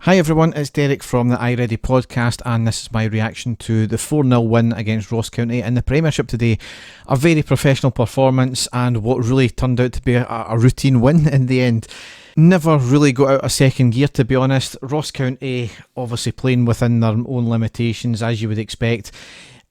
Hi everyone, it's Derek from the iReady podcast, and this is my reaction to the 4-0 win against Ross County in the Premiership today. A very professional performance and what really turned out to be a routine win in the end. Never really got out of second gear, to be honest. Ross County obviously playing within their own limitations, as you would expect.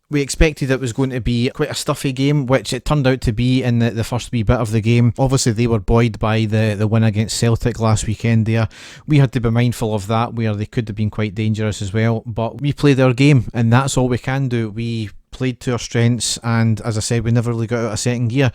We expected it was going to be quite a stuffy game, which it turned out to be in the first wee bit of the game. Obviously they were buoyed by the win against Celtic last weekend there. We had to be mindful of that, where they could have been quite dangerous as well, but we played our game and that's all we can do. We played to our strengths, and as I said, we never really got out of second gear.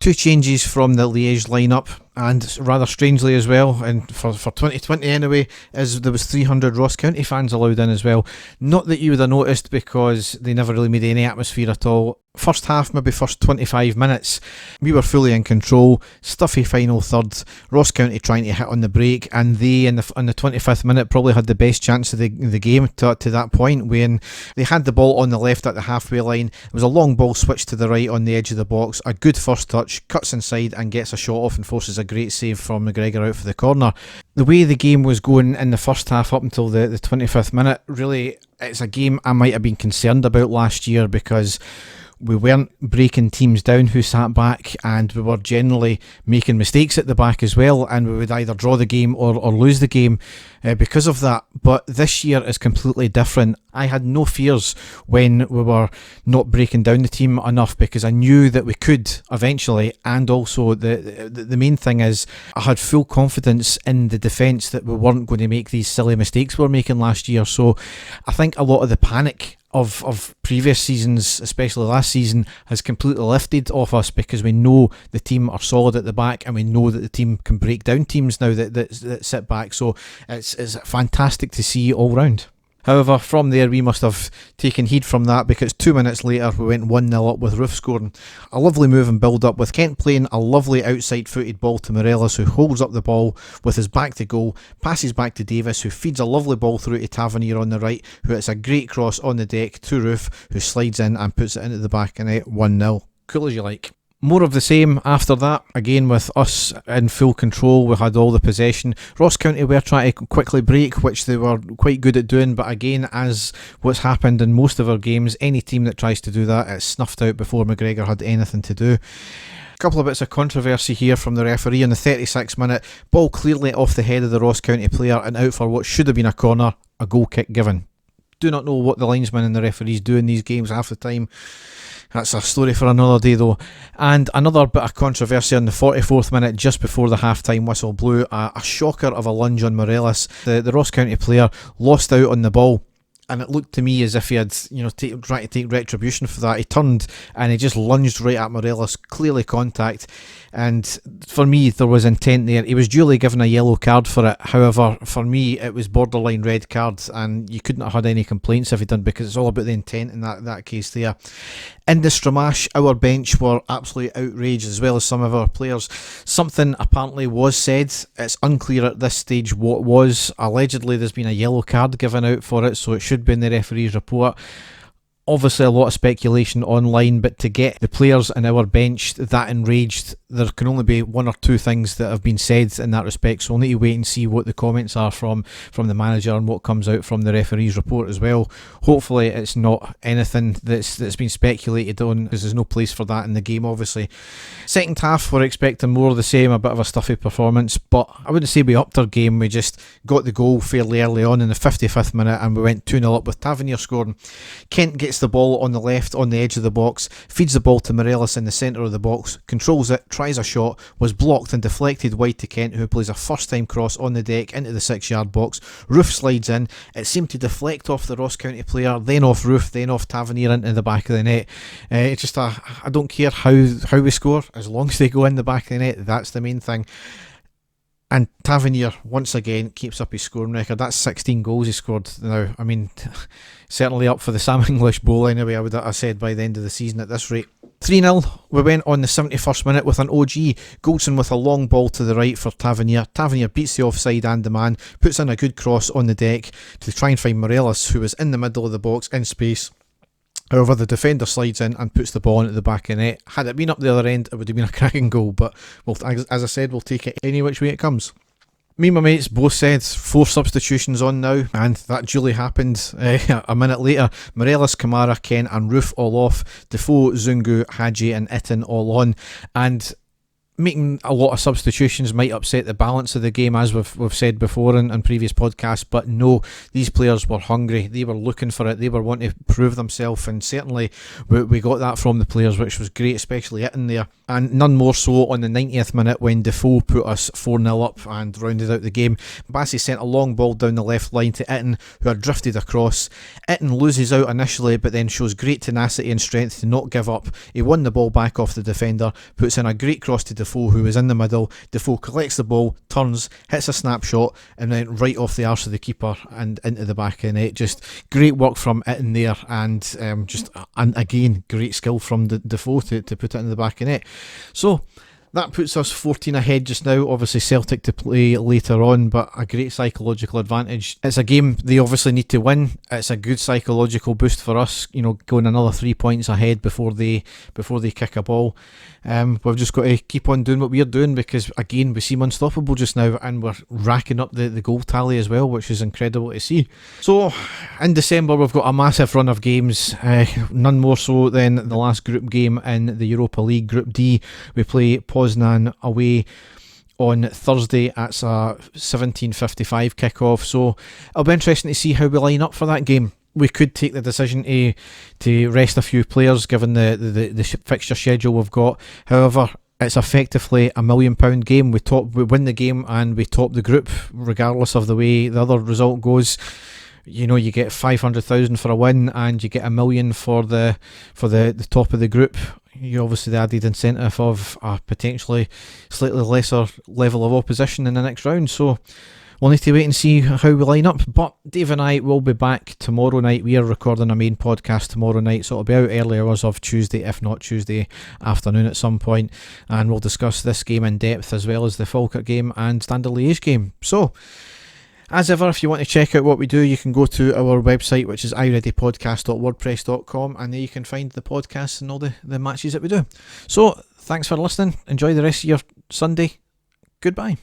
Two changes from the Liège lineup, and rather strangely as well, and for 2020 anyway, is there was 300 Ross County fans allowed in as well. Not that you would have noticed, because they never really made any atmosphere at all. First half, maybe first 25 minutes, we were fully in control. Stuffy final third, Ross County trying to hit on the break, and they in the 25th minute probably had the best chance of the game to that point, when they had the ball on the left at the halfway line. It was a long ball switched to the right on the edge of the box, a good first touch, cuts inside and gets a shot off and forces a great save from McGregor out for the corner. The way the game was going in the first half up until the 25th minute, really, it's a game I might have been concerned about last year, because we weren't breaking teams down who sat back, and we were generally making mistakes at the back as well, and we would either draw the game or lose the game because of that. But this year is completely different. I had no fears when we were not breaking down the team enough, because I knew that we could eventually, and also the main thing is I had full confidence in the defence that we weren't going to make these silly mistakes we were making last year. So I think a lot of the panic of previous seasons, especially last season, has completely lifted off us, because we know the team are solid at the back, and we know that the team can break down teams now that sit back. So it's fantastic to see all round. However, from there we must have taken heed from that, because 2 minutes later we went 1-0 up with Roof scoring. A lovely move and build up, with Kent playing a lovely outside footed ball to Morelos, who holds up the ball with his back to goal, passes back to Davis, who feeds a lovely ball through to Tavernier on the right, who hits a great cross on the deck to Roof, who slides in and puts it into the back of net. 1-0. Cool as you like. More of the same after that, again with us in full control. We had all the possession. Ross County were trying to quickly break, which they were quite good at doing, but again, as what's happened in most of our games, any team that tries to do that, it's snuffed out before McGregor had anything to do. A couple of bits of controversy here from the referee in the 36th minute. Ball clearly off the head of the Ross County player and out for what should have been a corner. A goal kick given. Do not know what the linesmen and the referees do in these games half the time. That's a story for another day though. And another bit of controversy on the 44th minute, just before the half-time whistle blew. A shocker of a lunge on Morelos. The Ross County player lost out on the ball, and it looked to me as if he had, tried to take retribution for that. He turned and he just lunged right at Morelos, clearly contact. And for me, there was intent there. He was duly given a yellow card for it. However, for me, it was borderline red card, and you couldn't have had any complaints if he done, because it's all about the intent in that case there. In the Stramash, our bench were absolutely outraged, as well as some of our players. Something apparently was said. It's unclear at this stage what was. Allegedly, there's been a yellow card given out for it, so it should be in the referee's report. Obviously a lot of speculation online, but to get the players in our bench that enraged, there can only be one or two things that have been said in that respect, so we'll need to wait and see what the comments are from the manager and what comes out from the referee's report as well. Hopefully it's not anything that's been speculated on, because there's no place for that in the game obviously. Second half, we're expecting more of the same, a bit of a stuffy performance, but I wouldn't say we upped our game. We just got the goal fairly early on in the 55th minute, and we went 2-0 up with Tavernier scoring. Kent gets the ball on the left on the edge of the box, feeds the ball to Morelos in the centre of the box, controls it, tries a shot, was blocked and deflected wide to Kent, who plays a first time cross on the deck into the 6-yard box. Roof slides in. It seemed to deflect off the Ross County player, then off Roof, then off Tavernier into the back of the net. It's just I don't care how we score, as long as they go in the back of the net. That's the main thing. And Tavernier once again keeps up his scoring record. That's 16 goals he scored now. I mean, certainly up for the Sam English Bowl anyway, I would have said, by the end of the season at this rate. 3-0, we went on the 71st minute with an OG. Goldson with a long ball to the right for Tavernier. Tavernier beats the offside and the man, puts in a good cross on the deck to try and find Morelos, who was in the middle of the box in space. However, the defender slides in and puts the ball into the back of the net. Had it been up the other end, it would have been a cracking goal, but as I said, we'll take it any which way it comes. Me and my mates both said 4 substitutions on now, and that duly happened. A minute later, Morelos, Kamara, Ken and Roof all off. Defoe, Zungu, Hadji and Itten all on. And making a lot of substitutions might upset the balance of the game, as we've said before in previous podcasts, but no, these players were hungry, they were looking for it, they were wanting to prove themselves, and certainly we got that from the players, which was great, especially Itten there, and none more so on the 90th minute when Defoe put us 4-0 up and rounded out the game. Bassey sent a long ball down the left line to Itten, who had drifted across. Itten loses out initially, but then shows great tenacity and strength to not give up. He won the ball back off the defender, puts in a great cross to Defoe, who was in the middle. Defoe collects the ball, turns, hits a snapshot, and then right off the arse of the keeper and into the back of the net. Just great work from Itten there, and again, great skill from Defoe to put it in the back of the net. So that puts us 14 ahead just now. Obviously Celtic to play later on, but a great psychological advantage. It's a game they obviously need to win. It's a good psychological boost for us, going another 3 points ahead before they kick a ball. We've just got to keep on doing what we're doing, because again we seem unstoppable just now, and we're racking up the goal tally as well, which is incredible to see. So in December we've got a massive run of games, none more so than the last group game in the Europa League, Group D. We play Poznan away on Thursday. It's a 17:55 kick-off, so it'll be interesting to see how we line up for that game. We could take the decision to rest a few players given the fixture schedule we've got. However, it's effectively £1 million game. We win the game and we top the group regardless of the way the other result goes. You get 500,000 for a win, and you get $1 million for the top of the group. You obviously the added incentive of a potentially slightly lesser level of opposition in the next round. So we'll need to wait and see how we line up. But Dave and I will be back tomorrow night. We are recording a main podcast tomorrow night, so it'll be out early hours of Tuesday, if not Tuesday afternoon at some point, and we'll discuss this game in depth, as well as the Falkirk game and Standard Liège game. So as ever, if you want to check out what we do, you can go to our website, which is ireadypodcast.wordpress.com, and there you can find the podcasts and all the matches that we do. So thanks for listening. Enjoy the rest of your Sunday. Goodbye.